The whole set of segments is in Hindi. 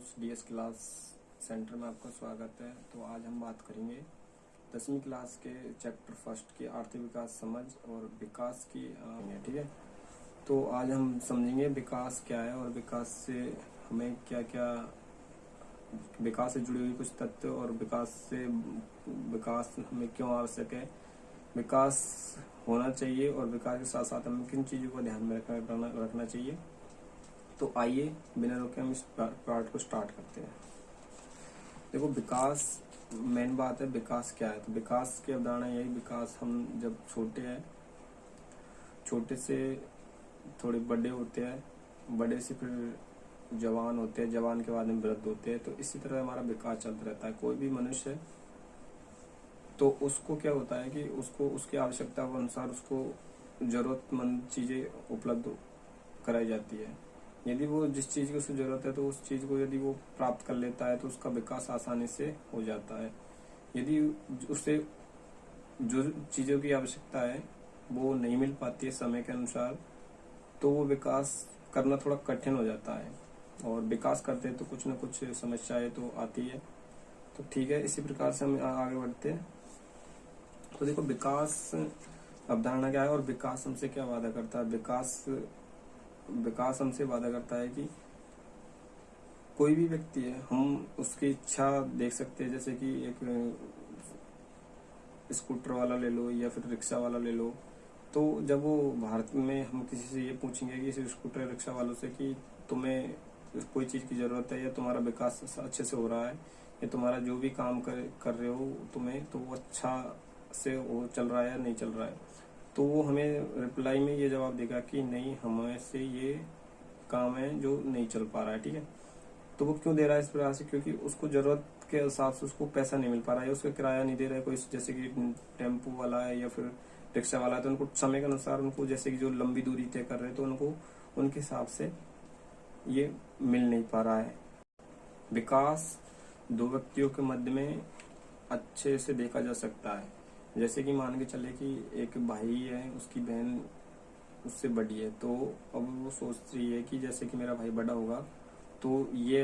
कोर्स डीएस क्लास सेंटर में आपका स्वागत है। तो आज हम बात करेंगे 10वीं क्लास के चैप्टर फर्स्ट की आर्थिक विकास समझ और विकास की ठीक है। तो आज हम समझेंगे विकास क्या है और विकास से हमें क्या क्या, विकास से जुड़ी हुई कुछ तथ्य और विकास हमें क्यों आवश्यक है, विकास होना चाहिए और विकास के साथ साथ हमें किन चीज़ों को ध्यान में रखना चाहिए। तो आइए बिना रोके हम इस पार्ट को स्टार्ट करते हैं। देखो, विकास मेन बात है। विकास क्या है? तो विकास की अवधारणा यही, विकास हम जब छोटे हैं, छोटे से थोड़े बड़े होते हैं, बड़े से फिर जवान होते हैं, जवान के बाद में वृद्ध होते हैं। तो इसी तरह हमारा विकास चलता रहता है। कोई भी मनुष्य है तो उसको क्या होता है कि उसको उसकी आवश्यकता के अनुसार उसको जरूरतमंद चीजें उपलब्ध कराई जाती है। यदि वो जिस चीज की उसे जरूरत है तो उस चीज को यदि वो प्राप्त कर लेता है तो उसका विकास आसानी से हो जाता है। यदि उसे जो चीजों की आवश्यकता है वो नहीं मिल पाती है समय के अनुसार, तो वो विकास करना थोड़ा कठिन हो जाता है। और विकास करते हैं तो कुछ न कुछ समस्याएं तो आती है। तो ठीक है, इसी प्रकार से हम आगे बढ़ते हैं। तो देखो, विकास अवधारणा क्या है और विकास हमसे क्या वादा करता है। विकास हमसे वादा करता है कि कोई भी व्यक्ति है, हम उसकी इच्छा देख सकते हैं। जैसे कि एक स्कूटर वाला ले लो या फिर रिक्शा वाला ले लो। तो जब वो भारत में, हम किसी से ये पूछेंगे कि इस स्कूटर रिक्शा वालों से कि तुम्हें कोई चीज की जरूरत है या तुम्हारा विकास अच्छे से हो रहा है या तुम्हारा जो भी काम कर रहे हो तुम्हें, तो वो अच्छा से वो चल रहा है या नहीं चल रहा है, तो वो हमें रिप्लाई में ये जवाब देगा कि नहीं, हमें से ये काम है जो नहीं चल पा रहा है। ठीक है, तो वो क्यों दे रहा है इस प्रकार से? क्योंकि उसको जरूरत के हिसाब से उसको पैसा नहीं मिल पा रहा है, उसका किराया नहीं दे रहा है कोई। जैसे कि टेम्पो वाला है या फिर रिक्शा वाला है, तो उनको समय के अनुसार, उनको जैसे कि जो लंबी दूरी तय कर रहे हैं तो उनको उनके हिसाब से ये मिल नहीं पा रहा है। विकास दो व्यक्तियों के मध्य में अच्छे से देखा जा सकता है। जैसे कि मान के चले कि एक भाई है, उसकी बहन उससे बड़ी है, तो अब वो सोच रही है कि जैसे कि मेरा भाई बड़ा होगा तो ये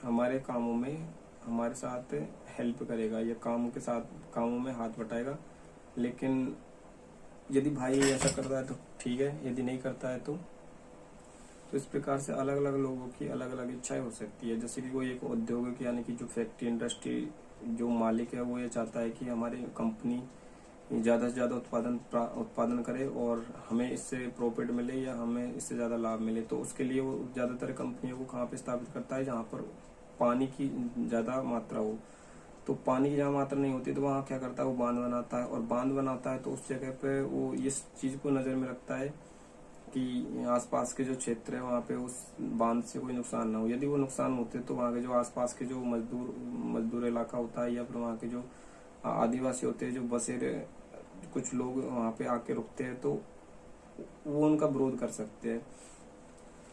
हमारे कामों में हमारे साथ हेल्प करेगा या कामों में हाथ बटाएगा। लेकिन यदि भाई ऐसा करता है तो ठीक है, यदि नहीं करता है तो इस प्रकार से अलग अलग लोगों की अलग अलग इच्छाएं हो सकती है। जैसे कि कोई एक औद्योगिक यानी कि जो फैक्ट्री इंडस्ट्री जो मालिक है वो ये चाहता है कि हमारी कंपनी ज्यादा से ज्यादा उत्पादन करे और हमें इससे प्रॉफिट मिले या हमें इससे ज्यादा लाभ मिले। तो उसके लिए वो ज्यादातर कंपनियों को कहाँ पे स्थापित करता है? जहाँ पर पानी की ज्यादा मात्रा हो। तो पानी की जहाँ मात्रा नहीं होती तो वहाँ क्या करता है? वो बांध बनाता है, और बांध बनाता है तो उस जगह पे वो इस चीज को नजर में रखता है कि आसपास के जो क्षेत्र है वहाँ पे उस बांध से कोई नुकसान ना हो। यदि वो नुकसान होते तो वहाँ के जो आसपास के जो मजदूर इलाका होता है या फिर वहाँ के जो आदिवासी होते हैं, जो बसेरे कुछ लोग वहाँ पे आके रुकते हैं, तो वो उनका विरोध कर सकते हैं।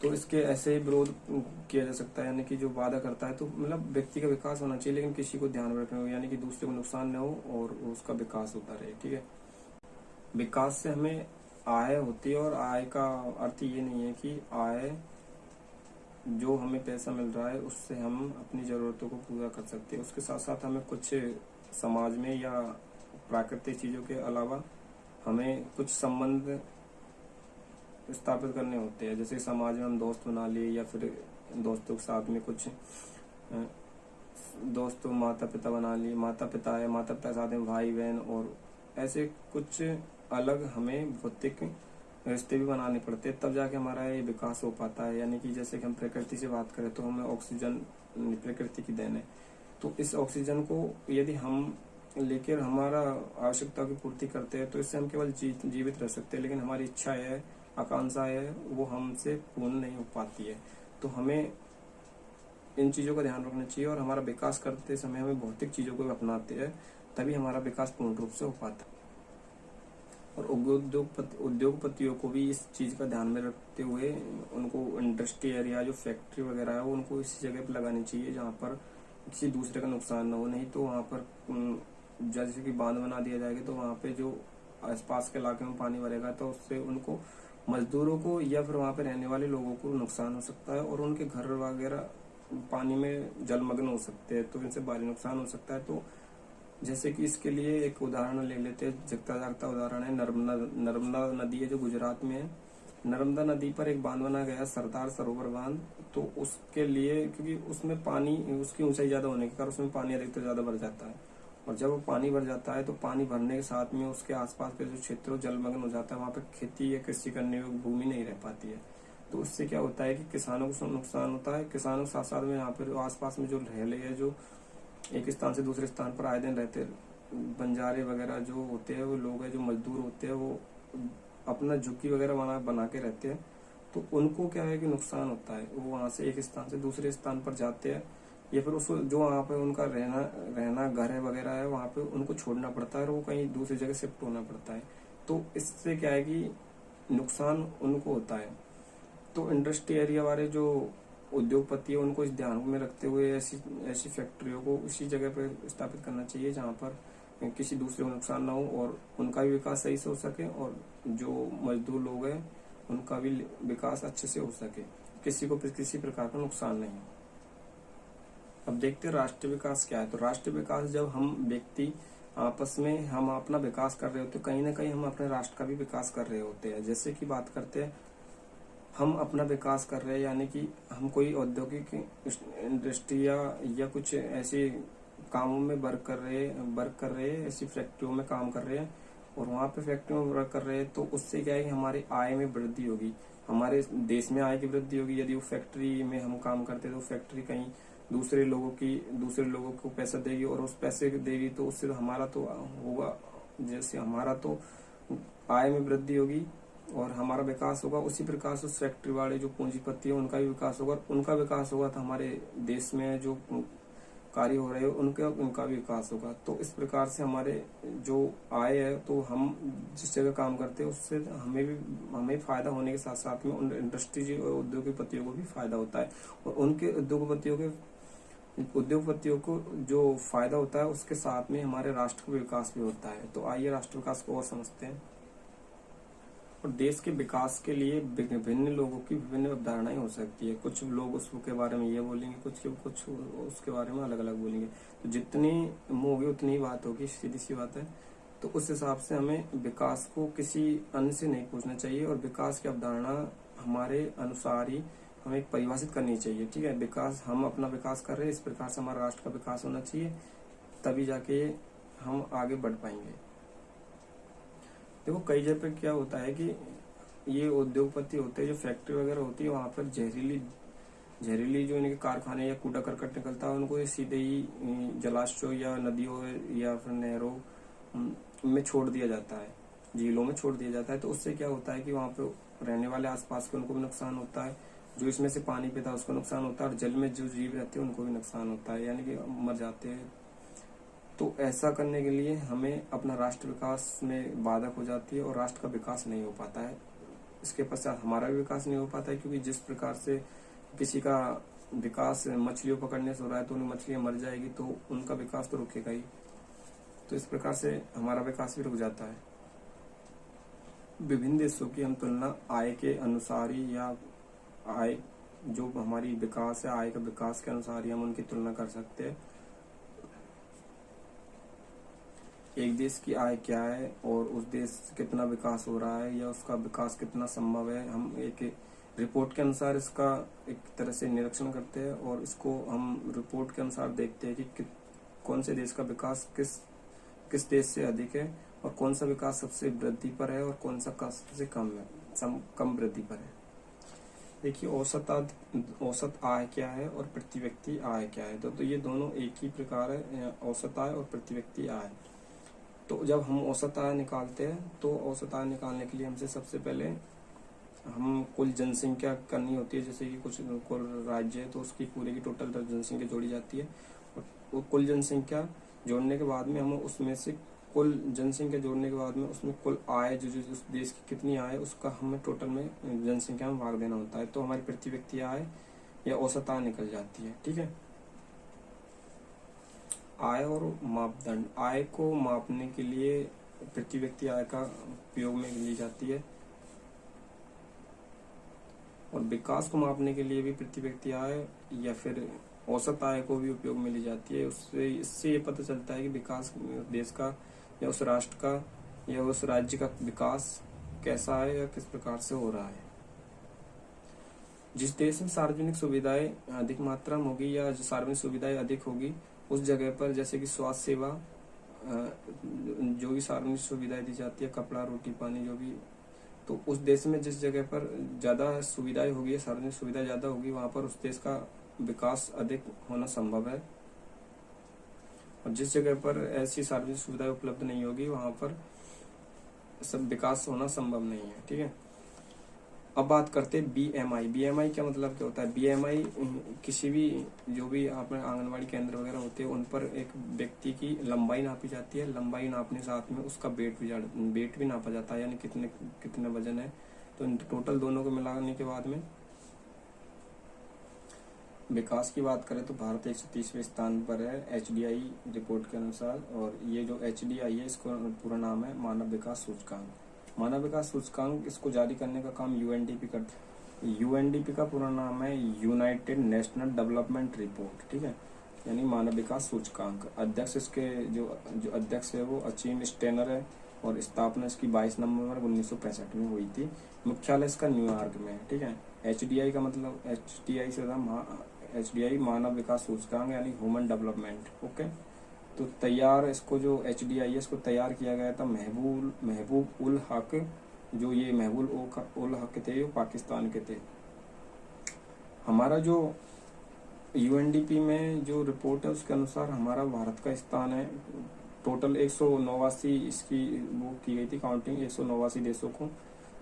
तो इसके ऐसे ही विरोध किया जा सकता है, यानी कि जो वादा करता है तो मतलब व्यक्ति का विकास होना चाहिए लेकिन किसी को ध्यान में रखना हो, यानी कि दूसरे को नुकसान न हो और उसका विकास होता रहे। ठीक है, विकास से हमें आय होती है और आय का अर्थ ये नहीं है कि आय जो हमें पैसा मिल रहा है उससे हम अपनी जरूरतों को पूरा कर सकते हैं। उसके साथ साथ हमें कुछ समाज में या प्राकृतिक चीजों के अलावा हमें कुछ संबंध स्थापित करने होते हैं। जैसे समाज में हम दोस्त बना लिए या फिर दोस्तों के साथ में कुछ दोस्तों, माता पिता बना लिए, माता पिता के साथ में भाई बहन, और ऐसे कुछ अलग हमें भौतिक रिश्ते भी बनाने पड़ते हैं, तब जाके हमारा ये विकास हो पाता है। यानी कि जैसे कि हम प्रकृति से बात करें तो हमें ऑक्सीजन प्रकृति की देन है। तो इस ऑक्सीजन को यदि हम लेकर हमारा आवश्यकता की पूर्ति करते हैं तो इससे हम केवल जीवित रह सकते हैं, लेकिन हमारी इच्छा है, आकांक्षा है, वो हमसे पूर्ण नहीं हो पाती है। तो हमें इन चीजों का ध्यान रखना चाहिए और हमारा विकास करते समय हमें भौतिक चीजों को अपनाते हैं, तभी हमारा विकास पूर्ण रूप से हो पाता है। और उद्योगपतियों को भी इस चीज का ध्यान में रखते हुए उनको इंडस्ट्री एरिया जो फैक्ट्री वगैरह है वो उनको इस जगह पर लगानी चाहिए जहाँ पर किसी दूसरे का नुकसान ना हो। नहीं तो वहाँ पर जैसे कि बांध बना दिया जाएगा तो वहाँ पे जो आसपास के इलाके में पानी भरेगा तो उससे उनको, मजदूरों को या फिर वहाँ पे रहने वाले लोगों को नुकसान हो सकता है और उनके घर वगैरह पानी में जलमग्न हो सकते हैं, तो इनसे भारी नुकसान हो सकता है। तो जैसे कि इसके लिए एक उदाहरण ले लेते हैं, जगता जागता उदाहरण है नर्मदा नदी है जो गुजरात में है। नर्मदा नदी पर एक बांध बना गया, सरदार सरोवर बांध। तो उसके लिए, क्योंकि उसमें पानी, उसकी ऊंचाई ज्यादा होने के कारण उसमें पानी अधिकतर ज्यादा भर जाता है, और जब वो पानी भर जाता है तो पानी भरने के साथ में उसके आसपास के जो क्षेत्र जलमग्न हो जाता है, वहां पर खेती या कृषि करने योग्य भूमि नहीं रह पाती है। तो उससे क्या होता है कि किसानों को नुकसान होता है। किसानों के साथ साथ में यहाँ पर आसपास में जो रहले है, जो एक स्थान से दूसरे स्थान पर आए दिन रहते, बंजारे वगैरह जो होते हैं, वो लोग हैं जो मजदूर होते हैं, वो अपना झुग्गी वगैरह बना के रहते हैं। तो उनको क्या है कि नुकसान होता है, वो वहां से एक स्थान से दूसरे स्थान पर जाते हैं, या फिर उसको जो वहाँ पे उनका रहना घर है वगैरह है, वहाँ पे उनको छोड़ना पड़ता है और वो कहीं दूसरी जगह शिफ्ट होना पड़ता है। तो इससे क्या है कि नुकसान उनको होता है। तो इंडस्ट्री एरिया वाले जो उद्योगपति है, उनको इस ध्यान में रखते हुए ऐसी ऐसी फैक्ट्रियों को उसी जगह पर स्थापित करना चाहिए जहाँ पर किसी दूसरे को नुकसान ना हो, और उनका भी विकास सही से हो सके, और जो मजदूर लोग हैं उनका भी विकास अच्छे से हो सके, किसी को किसी प्रकार का नुकसान नहीं हो। अब देखते हैं राष्ट्रीय विकास क्या है। तो राष्ट्रीय विकास, जब हम व्यक्ति आपस में हम अपना विकास कर रहे होते हैं, कहीं ना कहीं हम अपने राष्ट्र का भी विकास कर रहे होते हैं। जैसे कि बात करते हैं, हम अपना विकास कर रहे हैं, यानी कि हम कोई औद्योगिक इंडस्ट्री या कुछ ऐसे कामों में वर्क कर रहे हैं, ऐसी फैक्ट्रियों में काम कर रहे हैं, और वहाँ पे फैक्ट्रियों में वर्क कर रहे हैं। तो उससे क्या है कि हमारी आय में वृद्धि होगी, हमारे देश में आय की वृद्धि होगी। यदि वो फैक्ट्री में हम काम करते हैं तो फैक्ट्री कहीं दूसरे लोगों को पैसा देगी, और उस पैसे देगी तो उससे तो हमारा तो होगा, जैसे हमारा तो आय में वृद्धि होगी और हमारा विकास होगा, उसी प्रकार से उस फैक्ट्री वाले जो पूंजीपति है उनका भी विकास होगा, उनका विकास होगा तो हमारे देश में जो कार्य हो रहे हैं उनका भी विकास होगा। तो इस प्रकार से हमारे जो आय है, तो हम जिस जगह काम करते हैं उससे हमें फायदा होने के साथ साथ में उन इंडस्ट्री और उद्योगपतियों को भी फायदा होता है, और उनके उद्योगपतियों को जो फायदा होता है उसके साथ में हमारे राष्ट्र का विकास भी होता है। तो आइए राष्ट्र विकास को और समझते हैं। और देश के विकास के लिए विभिन्न लोगों की विभिन्न अवधारणाएं हो सकती है। कुछ लोग उसके बारे में ये बोलेंगे, कुछ उसके बारे में अलग अलग बोलेंगे। तो जितनी मुंह होगी उतनी ही बात होगी, सीधी सी बात है। तो उस हिसाब से हमें विकास को किसी अन्य से नहीं पूछना चाहिए, और विकास की अवधारणा हमारे अनुसार ही हमें परिभाषित करनी चाहिए। ठीक है, विकास, हम अपना विकास कर रहे हैं, इस प्रकार से हमारा राष्ट्र का विकास होना चाहिए, तभी जाके हम आगे बढ़ पाएंगे। देखो कई जगह पे क्या होता है कि ये उद्योगपति होते हैं, जो फैक्ट्री वगैरह होती है, वहां पर जहरीली जो इनके कारखाने या कूड़ा करकट निकलता है, उनको ये सीधे ही जलाशयों या नदियों या फिर नहरों में छोड़ दिया जाता है, झीलों में छोड़ दिया जाता है। तो उससे क्या होता है कि वहां पे रहने वाले आसपास के उनको भी नुकसान होता है, जो इसमें से पानी पीता है उसको नुकसान होता है, और जल में जो जीव रहते हैं उनको भी नुकसान होता है, यानी कि मर जाते हैं। तो ऐसा करने के लिए हमें अपना राष्ट्र विकास में बाधक हो जाती है, और राष्ट्र का विकास नहीं हो पाता है। इसके पश्चात हमारा भी विकास नहीं हो पाता है, क्योंकि जिस प्रकार से किसी का विकास मछलियों पकड़ने से हो रहा है, तो उन्हें मछलियां मर जाएगी तो उनका विकास तो रुकेगा ही। तो इस प्रकार से हमारा विकास भी रुक जाता है। विभिन्न देशों की हम तुलना आय के अनुसार ही, या आय जो हमारी विकास है, आय का विकास के अनुसार ही हम उनकी तुलना कर सकते हैं। एक देश की आय क्या है और उस देश से कितना विकास हो रहा है, या उसका विकास कितना संभव है, हम एक रिपोर्ट के अनुसार इसका एक तरह से निरीक्षण करते हैं, और इसको हम रिपोर्ट के अनुसार देखते हैं कि कौन से देश का विकास किस देश से अधिक है, और कौन सा विकास सबसे वृद्धि पर है, और कौन सा सबसे कम वृद्धि पर है। देखिए औसत आय क्या है और प्रति व्यक्ति आय क्या है। तो ये दोनों एक ही प्रकार है, औसत आय और प्रति व्यक्ति आय। तो जब हम औसत आय निकालते हैं, तो औसत आय निकालने के लिए हमसे सबसे पहले हम कुल जनसंख्या करनी होती है। जैसे कि कुल राज्य है तो उसकी पूरे की टोटल जनसंख्या जोड़ी जाती है, और कुल जनसंख्या जोड़ने के बाद में हम उसमें से कुल जनसंख्या जोड़ने के बाद में उसमें कुल आय जो उस देश की कितनी आय उसका हमें टोटल में जनसंख्या में भाग देना होता है। तो हमारी प्रति व्यक्ति आय या औसत आय निकल जाती है। ठीक है, आय और मापदंड। आय को मापने के लिए प्रति व्यक्ति आय का उपयोग में ली जाती है। और विकास को मापने के लिए भी प्रति व्यक्ति आय या फिर औसत आय को भी उपयोग में ली जाती है। उससे इससे ये पता चलता है कि विकास देश का या उस राष्ट्र का या उस राज्य का विकास कैसा है या किस प्रकार से हो रहा है। जिस देश में सार्वजनिक सुविधाएं अधिक मात्रा में होगी या जो सार्वजनिक सुविधाएं अधिक होगी उस जगह पर, जैसे कि स्वास्थ्य सेवा, जो भी सार्वजनिक सुविधाएं दी जाती है, कपड़ा, रोटी, पानी, जो भी, तो उस देश में जिस जगह पर ज्यादा सुविधाएं होगी, सार्वजनिक सुविधा ज्यादा होगी, वहां पर उस देश का विकास अधिक होना संभव है। और जिस जगह पर ऐसी सार्वजनिक सुविधाएं उपलब्ध नहीं होगी वहां पर सब विकास होना संभव नहीं है। ठीक है, अब बात करते हैं बीएमआई। बीएमआई क्या मतलब क्या होता है? बीएमआई किसी भी, जो भी आपने आंगनवाड़ी केंद्र वगैरह होते हैं उन पर एक व्यक्ति की लंबाई नापी जाती है। लंबाई नापने साथ में उसका वेट भी नापा जाता है, यानी कितने कितने वजन है। तो टोटल दोनों को मिलाने के बाद में विकास की बात करें तो भारत 130वें स्थान पर है HDI रिपोर्ट के अनुसार। और ये जो HDI है इसको पूरा नाम है मानव विकास सूचकांक। मानव विकास सूचकांक इसको जारी करने का काम UNDP करता है। UNDP का पूरा नाम है यूनाइटेड नेशनल डेवलपमेंट रिपोर्ट। ठीक है, यानी मानव विकास सूचकांक। अध्यक्ष इसके जो अध्यक्ष है वो अचीम स्टेनर है और स्थापना इसकी 22 नवंबर 1965 में हुई थी। मुख्यालय इसका न्यूयॉर्क में है। ठीक है, HDI का मतलब HDI से HDI मानव विकास सूचकांक यानी ह्यूमन डेवलपमेंट। ओके, तो तैयार इसको जो HDI है इसको तैयार किया गया था महबूब उल हक। जो ये महबूब उल हक थे वो पाकिस्तान के थे। हमारा जो UNDP में जो रिपोर्ट है उसके अनुसार हमारा भारत का स्थान है टोटल 189 इसकी वो की गई थी काउंटिंग 189 देशों को।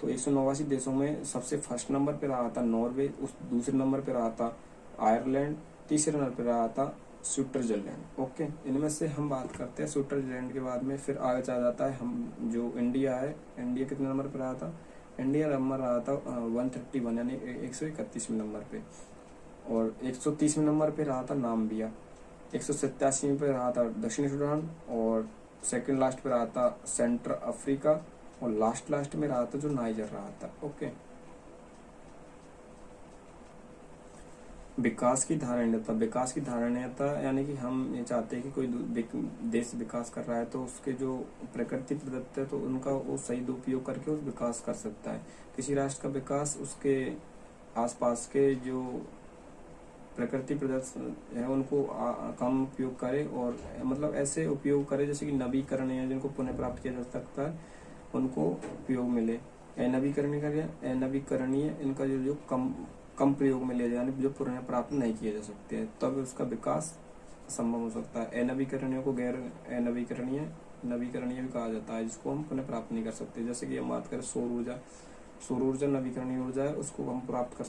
तो 189 देशों में सबसे फर्स्ट नंबर पे रहा था नॉर्वे, उस दूसरे नंबर पे रहा था आयरलैंड, तीसरे नंबर पे रहा था स्विट्जरलैंड। ओके, इनमें से हम बात करते हैं स्विट्जरलैंड के बाद में फिर आगे चला जाता है हम जो इंडिया है। इंडिया कितने नंबर पे रहा था? इंडिया नंबर रहा था 131 यानी 131वें नंबर पे। और 130वें नंबर पे रहा था नाम्बिया। 187वें पे रहा था दक्षिण सूडान। और सेकंड लास्ट पे रहा था सेंट्रल अफ्रीका। और लास्ट में रहा था जो नाइजर रहा था। ओके, विकास की धारणीयता। विकास की धारणीयता यानी कि हम ये चाहते हैं कि कोई देश विकास कर रहा है तो उसके जो प्रकृति प्रदत्त है तो उनका वो सही उपयोग करके उस विकास कर सकता है। किसी राष्ट्र का विकास उसके आसपास के जो प्रकृति प्रदत्त है उनको कम उपयोग करे और मतलब ऐसे उपयोग करे जैसे कि नवीकरणीय जिनको पुनः प्राप्त किया जा सकता है उनको उपयोग मिले। अनवीकरणीय इनका जो कम प्रयोग में ले जाए, यानी जो पुनः प्राप्त नहीं किए जा सकते हैं, तब उसका विकास संभव हो सकता है। अनवीकरणीय को गैर नवीकरणीय भी कहा जाता है, जिसको हम पुनः प्राप्त नहीं कर सकते। जैसे कि हम बात करें सौर ऊर्जा नवीकरणीय ऊर्जा है, उसको हम प्राप्त कर